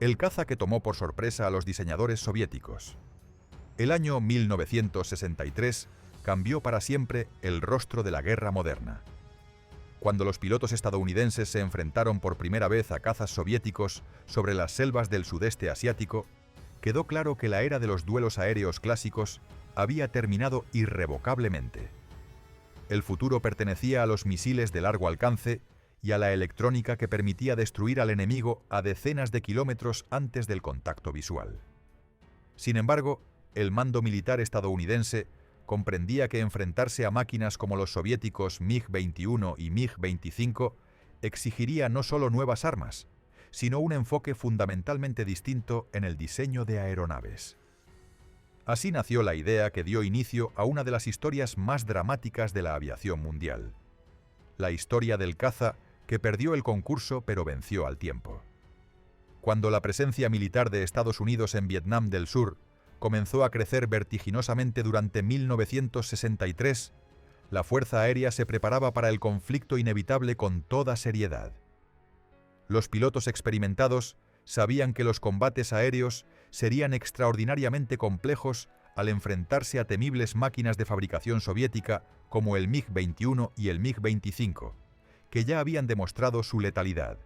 el caza que tomó por sorpresa a los diseñadores soviéticos. El año 1963 cambió para siempre el rostro de la guerra moderna. Cuando los pilotos estadounidenses se enfrentaron por primera vez a cazas soviéticos sobre las selvas del sudeste asiático, quedó claro que la era de los duelos aéreos clásicos había terminado irrevocablemente. El futuro pertenecía a los misiles de largo alcance y a la electrónica que permitía destruir al enemigo a decenas de kilómetros antes del contacto visual. Sin embargo, el mando militar estadounidense comprendía que enfrentarse a máquinas como los soviéticos MiG-21 y MiG-25 exigiría no solo nuevas armas, sino un enfoque fundamentalmente distinto en el diseño de aeronaves. Así nació la idea que dio inicio a una de las historias más dramáticas de la aviación mundial. La historia del caza que perdió el concurso pero venció al tiempo. Cuando la presencia militar de Estados Unidos en Vietnam del Sur comenzó a crecer vertiginosamente durante 1963, la Fuerza Aérea se preparaba para el conflicto inevitable con toda seriedad. Los pilotos experimentados sabían que los combates aéreos serían extraordinariamente complejos al enfrentarse a temibles máquinas de fabricación soviética como el MiG-21 y el MiG-25, que ya habían demostrado su letalidad.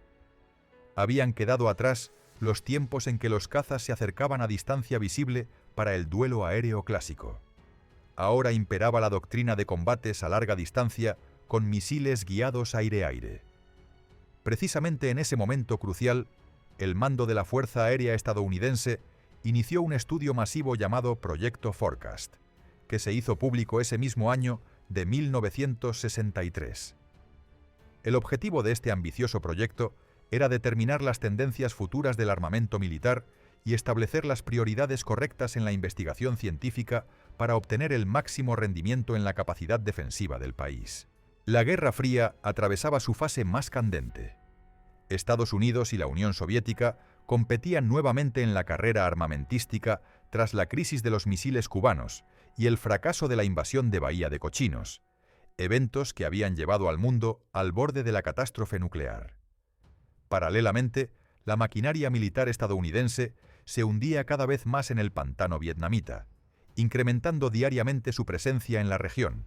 Habían quedado atrás los tiempos en que los cazas se acercaban a distancia visible para el duelo aéreo clásico. Ahora imperaba la doctrina de combates a larga distancia con misiles guiados aire-aire. Precisamente en ese momento crucial, el mando de la Fuerza Aérea estadounidense inició un estudio masivo llamado Proyecto Forecast, que se hizo público ese mismo año de 1963. El objetivo de este ambicioso proyecto era determinar las tendencias futuras del armamento militar y establecer las prioridades correctas en la investigación científica para obtener el máximo rendimiento en la capacidad defensiva del país. La Guerra Fría atravesaba su fase más candente. Estados Unidos y la Unión Soviética competían nuevamente en la carrera armamentística tras la crisis de los misiles cubanos y el fracaso de la invasión de Bahía de Cochinos, eventos que habían llevado al mundo al borde de la catástrofe nuclear. Paralelamente, la maquinaria militar estadounidense se hundía cada vez más en el pantano vietnamita, incrementando diariamente su presencia en la región,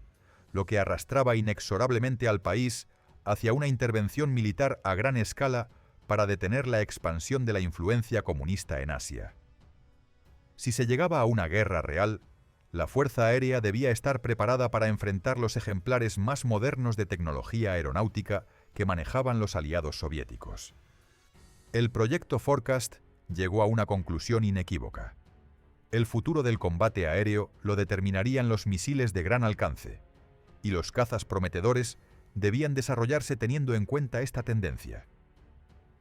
lo que arrastraba inexorablemente al país hacia una intervención militar a gran escala para detener la expansión de la influencia comunista en Asia. Si se llegaba a una guerra real, la Fuerza Aérea debía estar preparada para enfrentar los ejemplares más modernos de tecnología aeronáutica que manejaban los aliados soviéticos. El proyecto Forecast llegó a una conclusión inequívoca. El futuro del combate aéreo lo determinarían los misiles de gran alcance, y los cazas prometedores debían desarrollarse teniendo en cuenta esta tendencia.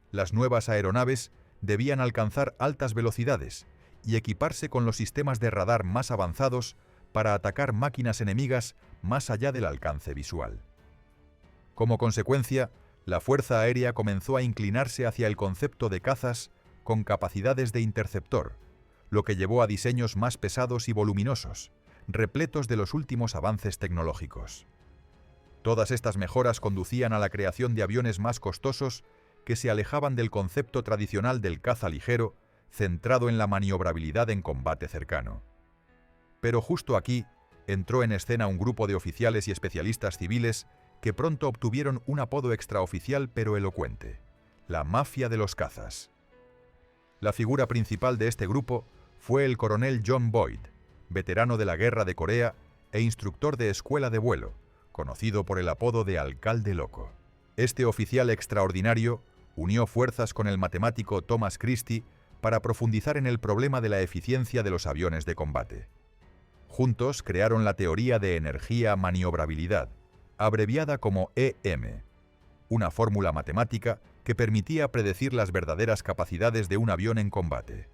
Las nuevas aeronaves debían alcanzar altas velocidades y equiparse con los sistemas de radar más avanzados para atacar máquinas enemigas más allá del alcance visual. Como consecuencia, la Fuerza Aérea comenzó a inclinarse hacia el concepto de cazas con capacidades de interceptor, lo que llevó a diseños más pesados y voluminosos, repletos de los últimos avances tecnológicos. Todas estas mejoras conducían a la creación de aviones más costosos que se alejaban del concepto tradicional del caza ligero, centrado en la maniobrabilidad en combate cercano. Pero justo aquí entró en escena un grupo de oficiales y especialistas civiles que pronto obtuvieron un apodo extraoficial pero elocuente: la mafia de los cazas. La figura principal de este grupo fue el coronel John Boyd, veterano de la Guerra de Corea e instructor de escuela de vuelo, conocido por el apodo de Alcalde Loco. Este oficial extraordinario unió fuerzas con el matemático Thomas Christie para profundizar en el problema de la eficiencia de los aviones de combate. Juntos crearon la teoría de energía-maniobrabilidad, abreviada como EM, una fórmula matemática que permitía predecir las verdaderas capacidades de un avión en combate.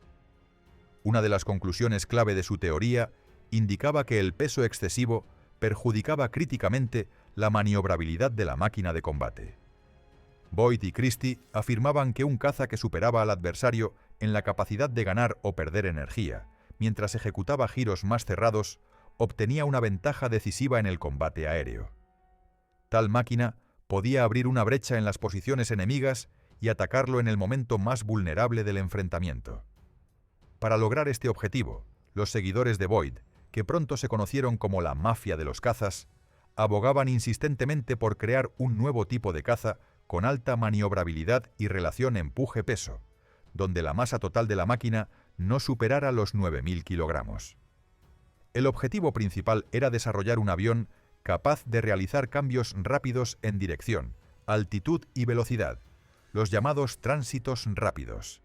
Una de las conclusiones clave de su teoría indicaba que el peso excesivo perjudicaba críticamente la maniobrabilidad de la máquina de combate. Boyd y Christie afirmaban que un caza que superaba al adversario en la capacidad de ganar o perder energía, mientras ejecutaba giros más cerrados, obtenía una ventaja decisiva en el combate aéreo. Tal máquina podía abrir una brecha en las posiciones enemigas y atacarlo en el momento más vulnerable del enfrentamiento. Para lograr este objetivo, los seguidores de Boyd, que pronto se conocieron como la mafia de los cazas, abogaban insistentemente por crear un nuevo tipo de caza con alta maniobrabilidad y relación empuje-peso, donde la masa total de la máquina no superara los 9.000 kilogramos. El objetivo principal era desarrollar un avión capaz de realizar cambios rápidos en dirección, altitud y velocidad, los llamados tránsitos rápidos.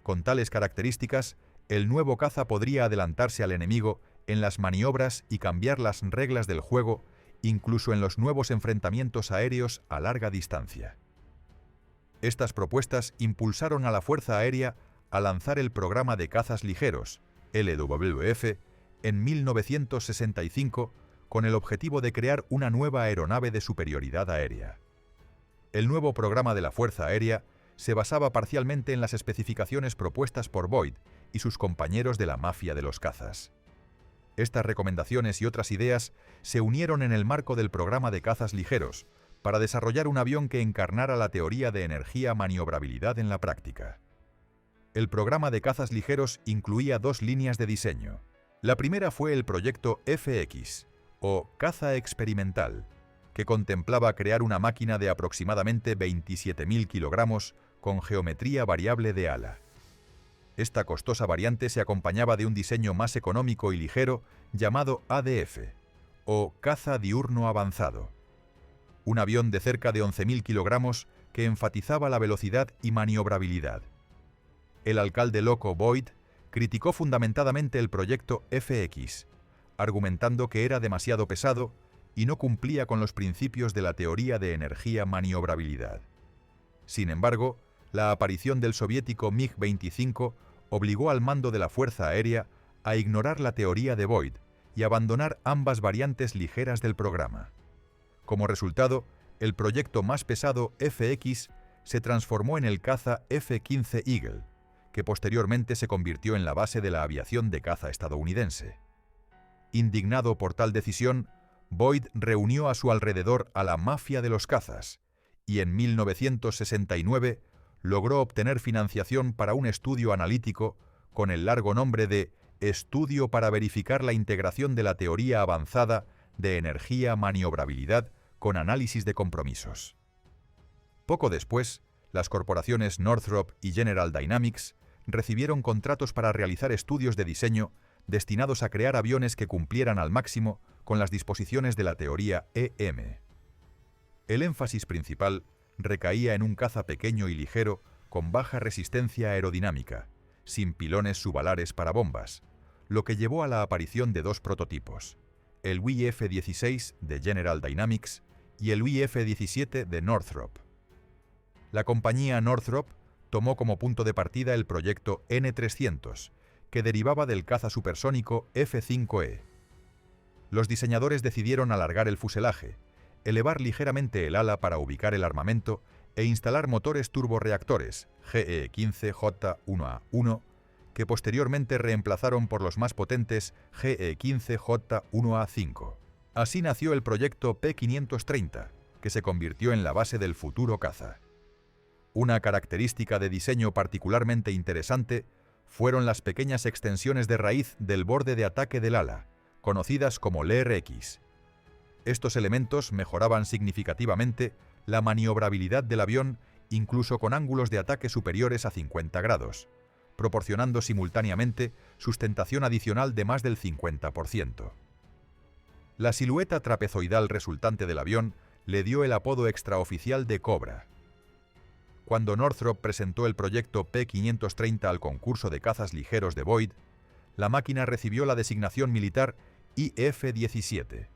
Con tales características, el nuevo caza podría adelantarse al enemigo en las maniobras y cambiar las reglas del juego, incluso en los nuevos enfrentamientos aéreos a larga distancia. Estas propuestas impulsaron a la Fuerza Aérea a lanzar el programa de cazas ligeros, LWF, en 1965, con el objetivo de crear una nueva aeronave de superioridad aérea. El nuevo programa de la Fuerza Aérea se basaba parcialmente en las especificaciones propuestas por Boyd y sus compañeros de la mafia de los cazas. Estas recomendaciones y otras ideas se unieron en el marco del programa de cazas ligeros para desarrollar un avión que encarnara la teoría de energía-maniobrabilidad en la práctica. El programa de cazas ligeros incluía dos líneas de diseño. La primera fue el proyecto FX, o caza experimental, que contemplaba crear una máquina de aproximadamente 27.000 kilogramos con geometría variable de ala. Esta costosa variante se acompañaba de un diseño más económico y ligero llamado ADF, o caza diurno avanzado. Un avión de cerca de 11.000 kilogramos que enfatizaba la velocidad y maniobrabilidad. El alcalde loco Boyd criticó fundamentadamente el proyecto FX, argumentando que era demasiado pesado y no cumplía con los principios de la teoría de energía-maniobrabilidad. Sin embargo, la aparición del soviético MiG-25 obligó al mando de la Fuerza Aérea a ignorar la teoría de Boyd y abandonar ambas variantes ligeras del programa. Como resultado, el proyecto más pesado FX se transformó en el caza F-15 Eagle, que posteriormente se convirtió en la base de la aviación de caza estadounidense. Indignado por tal decisión, Boyd reunió a su alrededor a la mafia de los cazas y en 1969 logró obtener financiación para un estudio analítico con el largo nombre de Estudio para verificar la integración de la teoría avanzada de energía-maniobrabilidad con análisis de compromisos. Poco después, las corporaciones Northrop y General Dynamics recibieron contratos para realizar estudios de diseño destinados a crear aviones que cumplieran al máximo con las disposiciones de la teoría EM. El énfasis principal recaía en un caza pequeño y ligero con baja resistencia aerodinámica, sin pilones subalares para bombas, lo que llevó a la aparición de dos prototipos, el WF-16 de General Dynamics y el WF-17 de Northrop. La compañía Northrop tomó como punto de partida el proyecto N-300, que derivaba del caza supersónico F-5E. Los diseñadores decidieron alargar el fuselaje, elevar ligeramente el ala para ubicar el armamento e instalar motores turborreactores GE-15J1A1, que posteriormente reemplazaron por los más potentes GE-15J1A5. Así nació el proyecto P-530, que se convirtió en la base del futuro caza. Una característica de diseño particularmente interesante fueron las pequeñas extensiones de raíz del borde de ataque del ala, conocidas como LRX. Estos elementos mejoraban significativamente la maniobrabilidad del avión incluso con ángulos de ataque superiores a 50 grados, proporcionando simultáneamente sustentación adicional de más del 50%. La silueta trapezoidal resultante del avión le dio el apodo extraoficial de Cobra. Cuando Northrop presentó el proyecto P-530 al concurso de cazas ligeros de Boyd, la máquina recibió la designación militar IF-17.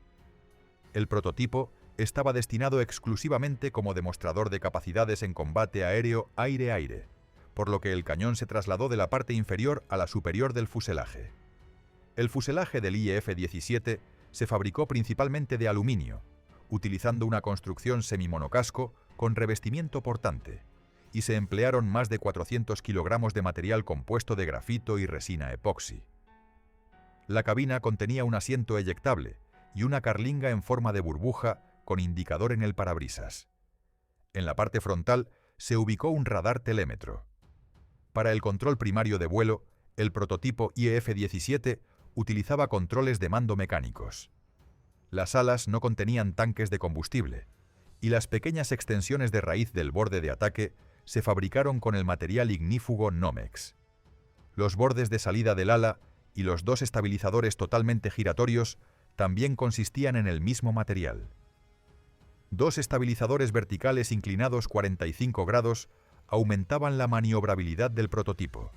El prototipo estaba destinado exclusivamente como demostrador de capacidades en combate aéreo aire-aire, por lo que el cañón se trasladó de la parte inferior a la superior del fuselaje. El fuselaje del IF-17 se fabricó principalmente de aluminio, utilizando una construcción semimonocasco con revestimiento portante, y se emplearon más de 400 kilogramos de material compuesto de grafito y resina epoxi. La cabina contenía un asiento eyectable y una carlinga en forma de burbuja con indicador en el parabrisas. En la parte frontal se ubicó un radar telémetro. Para el control primario de vuelo, el prototipo IF-17 utilizaba controles de mando mecánicos. Las alas no contenían tanques de combustible, y las pequeñas extensiones de raíz del borde de ataque se fabricaron con el material ignífugo Nomex. Los bordes de salida del ala y los dos estabilizadores totalmente giratorios también consistían en el mismo material. Dos estabilizadores verticales inclinados 45 grados aumentaban la maniobrabilidad del prototipo.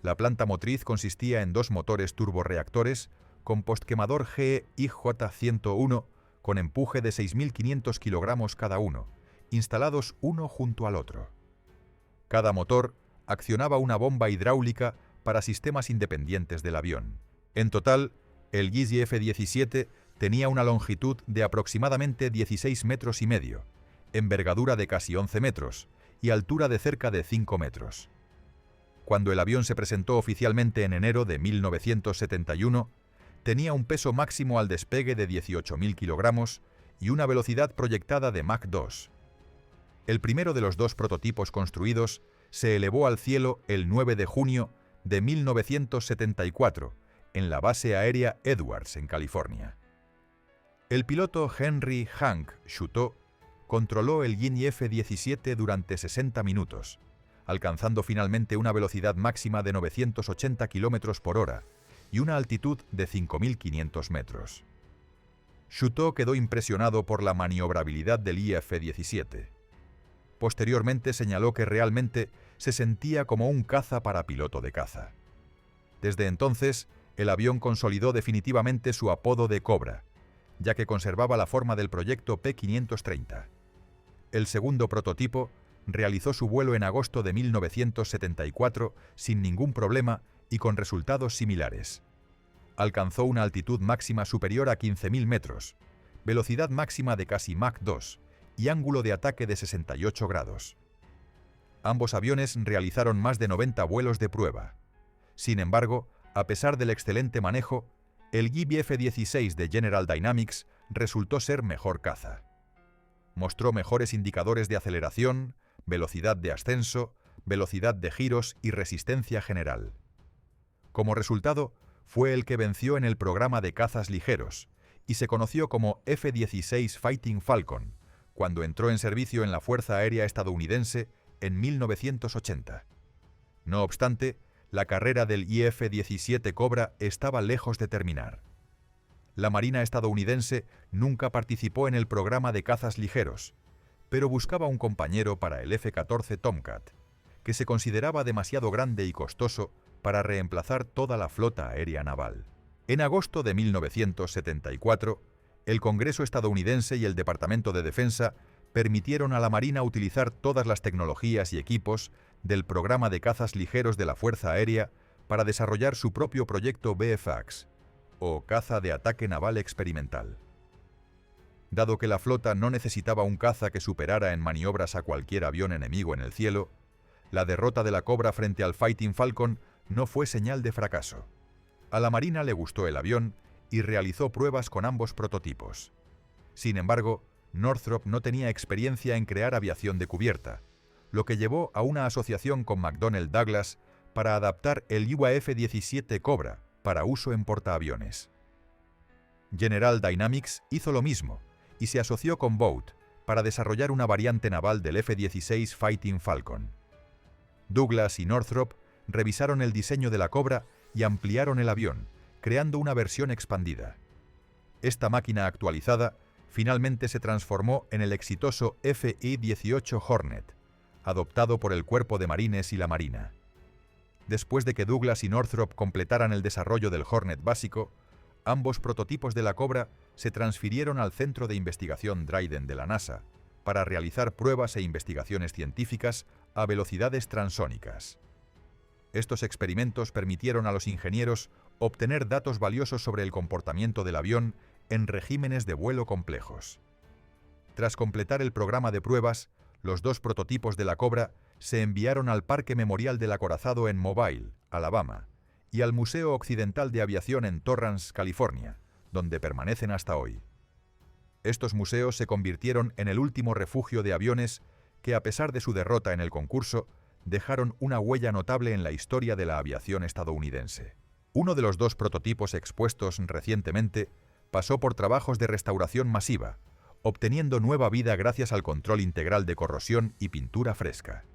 La planta motriz consistía en dos motores turborreactores con postquemador GE IJ-101 con empuje de 6.500 kilogramos cada uno, instalados uno junto al otro. Cada motor accionaba una bomba hidráulica para sistemas independientes del avión. En total, el Yeezy F-17 tenía una longitud de aproximadamente 16 metros y medio, envergadura de casi 11 metros y altura de cerca de 5 metros. Cuando el avión se presentó oficialmente en enero de 1971, tenía un peso máximo al despegue de 18.000 kilogramos y una velocidad proyectada de Mach 2. El primero de los dos prototipos construidos se elevó al cielo el 9 de junio de 1974 en la base aérea Edwards, en California. El piloto Henry Hank Chouteau controló el Yeezy F-17 durante 60 minutos, alcanzando finalmente una velocidad máxima de 980 km por hora y una altitud de 5.500 metros. Chouteau quedó impresionado por la maniobrabilidad del IF-17. Posteriormente señaló que realmente se sentía como un caza para piloto de caza. Desde entonces, el avión consolidó definitivamente su apodo de Cobra, ya que conservaba la forma del proyecto P-530. El segundo prototipo realizó su vuelo en agosto de 1974 sin ningún problema y con resultados similares. Alcanzó una altitud máxima superior a 15.000 metros, velocidad máxima de casi Mach 2 y ángulo de ataque de 68 grados. Ambos aviones realizaron más de 90 vuelos de prueba. Sin embargo, a pesar del excelente manejo, el Yeezy F-16 de General Dynamics resultó ser mejor caza. Mostró mejores indicadores de aceleración, velocidad de ascenso, velocidad de giros y resistencia general. Como resultado, fue el que venció en el programa de cazas ligeros y se conoció como F-16 Fighting Falcon, cuando entró en servicio en la Fuerza Aérea Estadounidense en 1980. No obstante, la carrera del IF-17 Cobra estaba lejos de terminar. La Marina estadounidense nunca participó en el programa de cazas ligeros, pero buscaba un compañero para el F-14 Tomcat, que se consideraba demasiado grande y costoso para reemplazar toda la flota aérea naval. En agosto de 1974, el Congreso estadounidense y el Departamento de Defensa permitieron a la Marina utilizar todas las tecnologías y equipos del programa de cazas ligeros de la Fuerza Aérea para desarrollar su propio proyecto VFAX, o Caza de Ataque Naval Experimental. Dado que la flota no necesitaba un caza que superara en maniobras a cualquier avión enemigo en el cielo, la derrota de la Cobra frente al Fighting Falcon no fue señal de fracaso. A la Marina le gustó el avión y realizó pruebas con ambos prototipos. Sin embargo, Northrop no tenía experiencia en crear aviación de cubierta, lo que llevó a una asociación con McDonnell Douglas para adaptar el UAF-17 Cobra para uso en portaaviones. General Dynamics hizo lo mismo y se asoció con Vought para desarrollar una variante naval del F-16 Fighting Falcon. Douglas y Northrop revisaron el diseño de la Cobra y ampliaron el avión, creando una versión expandida. Esta máquina actualizada finalmente se transformó en el exitoso FI-18 Hornet, adoptado por el Cuerpo de Marines y la Marina. Después de que Douglas y Northrop completaran el desarrollo del Hornet básico, ambos prototipos de la Cobra se transfirieron al Centro de Investigación Dryden de la NASA para realizar pruebas e investigaciones científicas a velocidades transónicas. Estos experimentos permitieron a los ingenieros obtener datos valiosos sobre el comportamiento del avión en regímenes de vuelo complejos. Tras completar el programa de pruebas, los dos prototipos de la Cobra se enviaron al Parque Memorial del Acorazado en Mobile, Alabama, y al Museo Occidental de Aviación en Torrance, California, donde permanecen hasta hoy. Estos museos se convirtieron en el último refugio de aviones que a pesar de su derrota en el concurso, dejaron una huella notable en la historia de la aviación estadounidense. Uno de los dos prototipos expuestos recientemente pasó por trabajos de restauración masiva, obteniendo nueva vida gracias al control integral de corrosión y pintura fresca.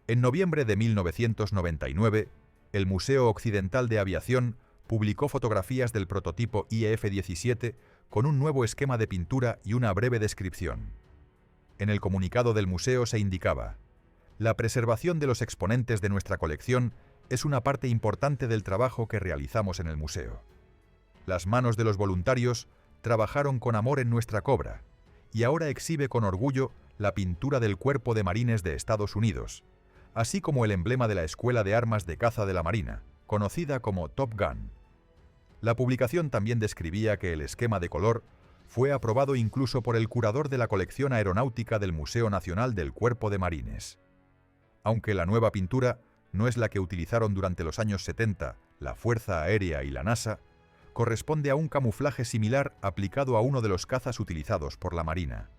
En noviembre de 1999, el Museo Occidental de Aviación publicó fotografías del prototipo IF-17 con un nuevo esquema de pintura y una breve descripción. En el comunicado del museo se indicaba: la preservación de los exponentes de nuestra colección es una parte importante del trabajo que realizamos en el museo. Las manos de los voluntarios trabajaron con amor en nuestra Cobra, y ahora exhibe con orgullo la pintura del Cuerpo de Marines de Estados Unidos, así como el emblema de la Escuela de Armas de Caza de la Marina, conocida como Top Gun. La publicación también describía que el esquema de color fue aprobado incluso por el curador de la colección aeronáutica del Museo Nacional del Cuerpo de Marines. Aunque la nueva pintura no es la que utilizaron durante los años 70 la Fuerza Aérea y la NASA, corresponde a un camuflaje similar aplicado a uno de los cazas utilizados por la Marina.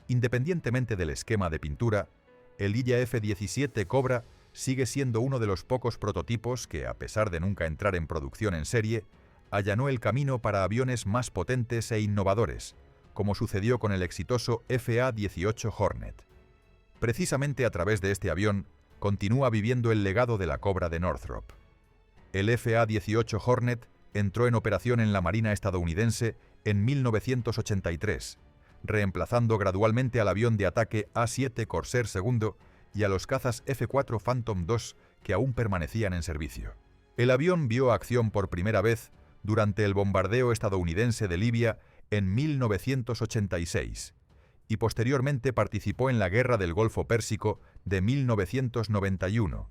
Independientemente del esquema de pintura, el IF-17 Cobra sigue siendo uno de los pocos prototipos que, a pesar de nunca entrar en producción en serie, allanó el camino para aviones más potentes e innovadores, como sucedió con el exitoso FA-18 Hornet. Precisamente a través de este avión, continúa viviendo el legado de la Cobra de Northrop. El FA-18 Hornet entró en operación en la Marina estadounidense en 1983, reemplazando gradualmente al avión de ataque A-7 Corsair II y a los cazas F-4 Phantom II que aún permanecían en servicio. El avión vio acción por primera vez durante el bombardeo estadounidense de Libia en 1986 y posteriormente participó en la Guerra del Golfo Pérsico de 1991,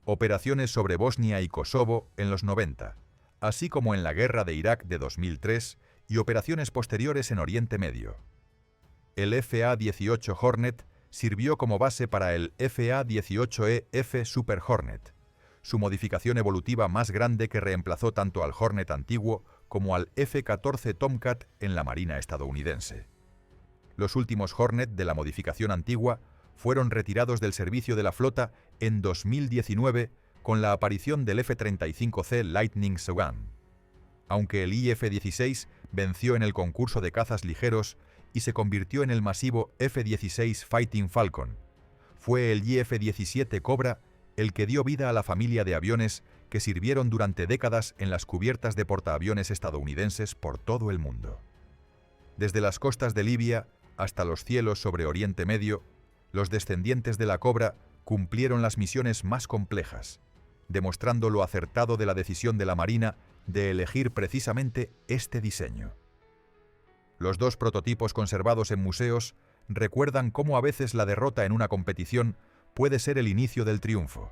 operaciones sobre Bosnia y Kosovo en los 90, así como en la Guerra de Irak de 2003 y operaciones posteriores en Oriente Medio. El FA-18 Hornet sirvió como base para el FA-18E-F Super Hornet, su modificación evolutiva más grande que reemplazó tanto al Hornet antiguo como al F-14 Tomcat en la Marina estadounidense. Los últimos Hornet de la modificación antigua fueron retirados del servicio de la flota en 2019 con la aparición del F-35C Lightning II. Aunque el IF-16 venció en el concurso de cazas ligeros y se convirtió en el masivo F-16 Fighting Falcon, fue el IF-17 Cobra el que dio vida a la familia de aviones que sirvieron durante décadas en las cubiertas de portaaviones estadounidenses por todo el mundo. Desde las costas de Libia hasta los cielos sobre Oriente Medio, los descendientes de la Cobra cumplieron las misiones más complejas, demostrando lo acertado de la decisión de la Marina de elegir precisamente este diseño. Los dos prototipos conservados en museos recuerdan cómo a veces la derrota en una competición puede ser el inicio del triunfo.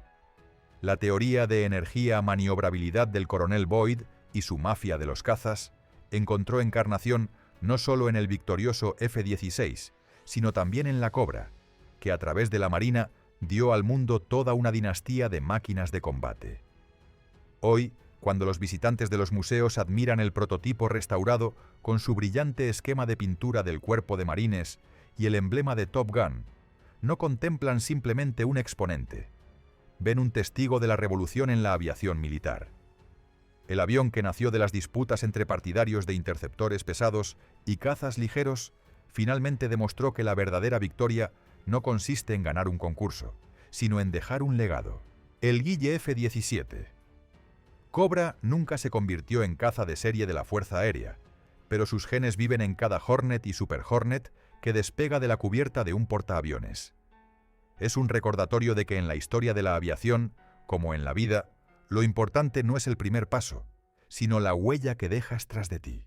La teoría de energía-maniobrabilidad del coronel Boyd y su mafia de los cazas encontró encarnación no solo en el victorioso F-16, sino también en la Cobra, que a través de la Marina dio al mundo toda una dinastía de máquinas de combate. Hoy, cuando los visitantes de los museos admiran el prototipo restaurado con su brillante esquema de pintura del Cuerpo de Marines y el emblema de Top Gun, no contemplan simplemente un exponente. Ven un testigo de la revolución en la aviación militar. El avión que nació de las disputas entre partidarios de interceptores pesados y cazas ligeros finalmente demostró que la verdadera victoria no consiste en ganar un concurso, sino en dejar un legado. El Guille F-17. Cobra nunca se convirtió en caza de serie de la Fuerza Aérea, pero sus genes viven en cada Hornet y Super Hornet que despega de la cubierta de un portaaviones. Es un recordatorio de que en la historia de la aviación, como en la vida, lo importante no es el primer paso, sino la huella que dejas tras de ti.